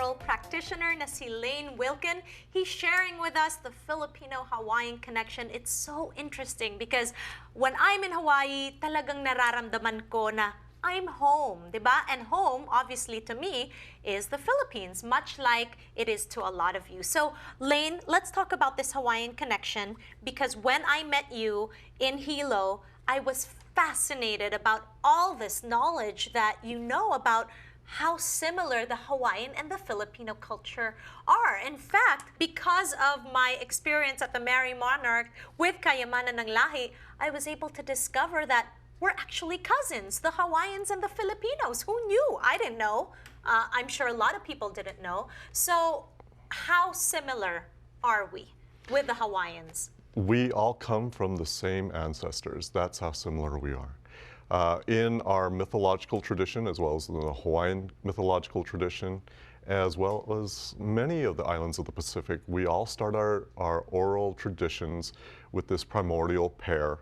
cultural practitioner na si Lane Wilcken. He's sharing with us the Filipino-Hawaiian connection. It's so interesting because when I'm in Hawaii, talagang nararamdaman ko na I'm home, diba? And home, obviously to me, is the Philippines, much like it is to a lot of you. So, Lane, let's talk about this Hawaiian connection because when I met you in Hilo, I was fascinated about all this knowledge that you know about how similar the Hawaiian and the Filipino culture are. In fact, because of my experience at the Merry Monarch with Kayamanan ng Lahi, I was able to discover that we're actually cousins, the Hawaiians and the Filipinos. Who knew? I didn't know. I'm sure a lot of people didn't know. So how similar are we with the Hawaiians? We all come from the same ancestors. That's how similar we are. In our mythological tradition, as well as the Hawaiian mythological tradition, as well as many of the islands of the Pacific, we all start our oral traditions with this primordial pair.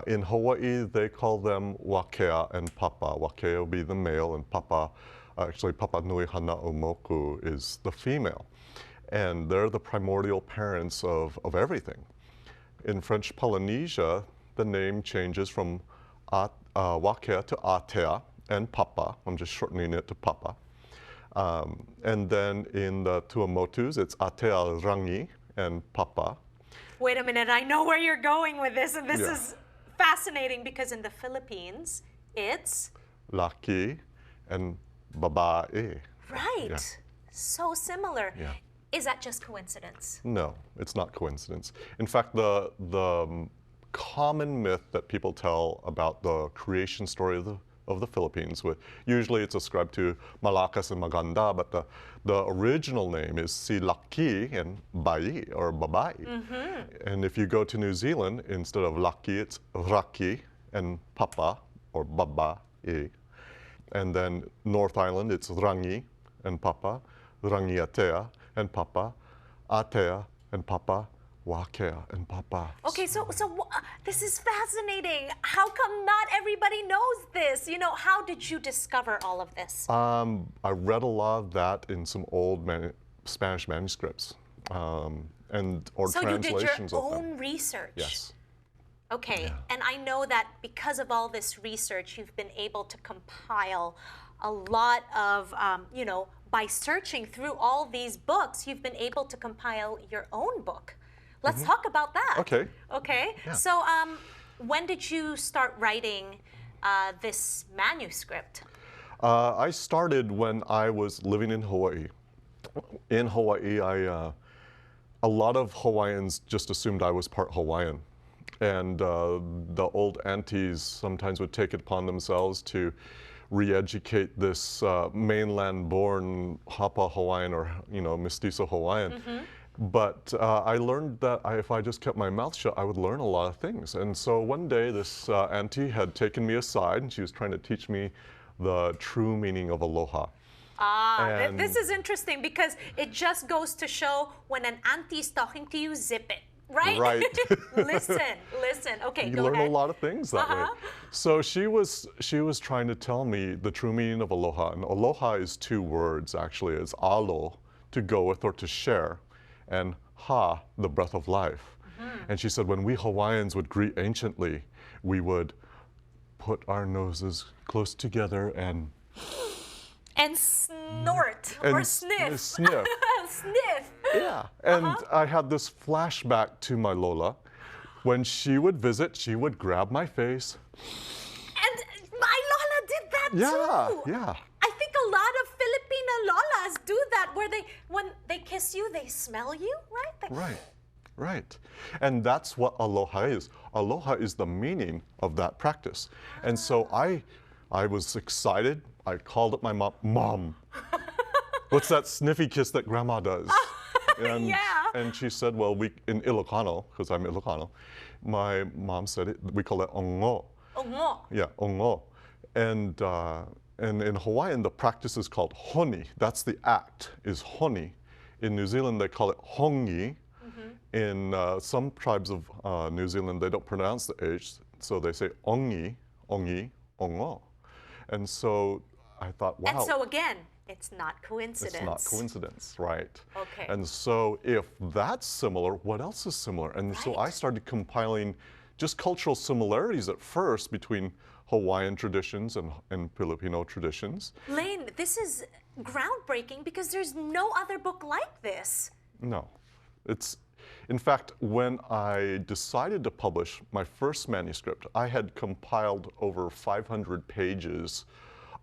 In Hawaii, they call them Wakea and Papa. Wakea will be the male, and Papa, actually Papa Nui Hana Moku is the female. And they're the primordial parents of everything. In French Polynesia, the name changes from Wakea to Atea and Papa. I'm just shortening it to Papa. And then in the Tuamotus, it's Atea Rangi and Papa. Wait a minute, I know where you're going with this, and this is fascinating because in the Philippines, it's Laki and Babae. Right. Yeah. So similar. Yeah. Is that just coincidence? No, it's not coincidence. In fact, the common myth that people tell about the creation story of the Philippines, usually it's ascribed to Malakas and Maganda, but the original name is Si Laki and Bai or Babai. Mm-hmm. And if you go to New Zealand, instead of Laki, it's Raki and Papa or Babae. And then North Island, it's Rangi and Papa, Rangi Atea and Papa, Atea and Papa, Wakea and Papa. Okay, so this is fascinating. How come not everybody knows this? You know, how did you discover all of this? I read a lot of that in some old Spanish manuscripts or so translations you did your of them. own research? Yes. Okay, Yeah. and I know that because of all this research, you've been able to compile a lot of, you know, by searching through all these books, you've been able to compile your own book. Let's talk about that. Okay. Okay. Yeah. So when did you start writing this manuscript? I started when I was living in Hawaii. In Hawaii, a lot of Hawaiians just assumed I was part Hawaiian. And the old aunties sometimes would take it upon themselves to re-educate this mainland-born Hapa Hawaiian or, you know, mestizo Hawaiian. Mm-hmm. But I learned that if I just kept my mouth shut, I would learn a lot of things. And so one day, this auntie had taken me aside, and she was trying to teach me the true meaning of aloha. This is interesting because it just goes to show when an auntie is talking to you, zip it. Right? Right. listen. Okay, you go learn ahead. a lot of things that way. So she was trying to tell me the true meaning of aloha. And aloha is two words, actually. It's alo, to go with or to share, and ha, the breath of life. Mm-hmm. And she said when we Hawaiians would greet anciently, we would put our noses close together and snort and or sniff. Sniff. Sniff. Yeah. And I had this flashback to my Lola. When she would visit, she would grab my face. And my Lola did that too. Yeah. I think a lot of Filipino Lolas do that where when they kiss you, they smell you, right? Right. And that's what aloha is. Aloha is the meaning of that practice. And so I was excited. I called up my mom. Mom, what's that sniffy kiss that grandma does? And she said, well, in Ilocano, because I'm Ilocano, my mom said we call it ongo. Ongo. Yeah, ongo. And in Hawaiian, the practice is called honi. That's the act, is honi. In New Zealand, they call it hongi. Mm-hmm. In some tribes of New Zealand, they don't pronounce the H, so they say ongi, ongi, ongo. And so I thought, wow. And so again, It's not coincidence. It's not coincidence, right? Okay. And so if that's similar, what else is similar? And so I Right. started compiling just cultural similarities at first between Hawaiian traditions and Filipino traditions. Lane, this is groundbreaking because there's no other book like this. No. In fact, when I decided to publish my first manuscript, I had compiled over 500 pages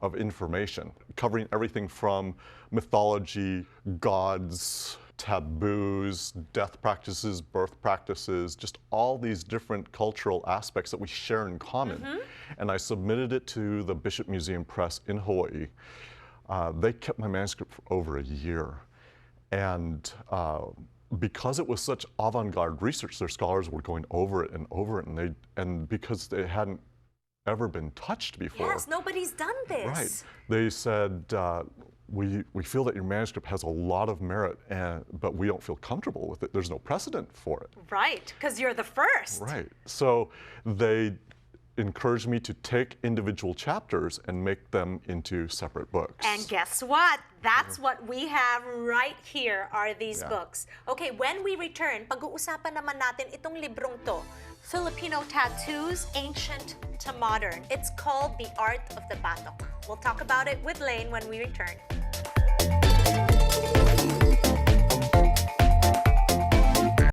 of information, covering everything from mythology, gods, taboos, death practices, birth practices, just all these different cultural aspects that we share in common. And I submitted it to the Bishop Museum Press in Hawaii. They kept my manuscript for over a year. And because it was such avant-garde research, their scholars were going over it, and because they hadn't ever been touched before. Yes, nobody's done this. Right. They said, we feel that your manuscript has a lot of merit, but we don't feel comfortable with it. There's no precedent for it. Right, because you're the first. Right. So they encouraged me to take individual chapters and make them into separate books. And guess what? That's what we have right here are these Yeah. books. Okay, when we return, pag-uusapan naman natin itong librong to, Filipino Tattoos, Ancient to Modern. It's called The Art of the Batok. We'll talk about it with Lane when we return.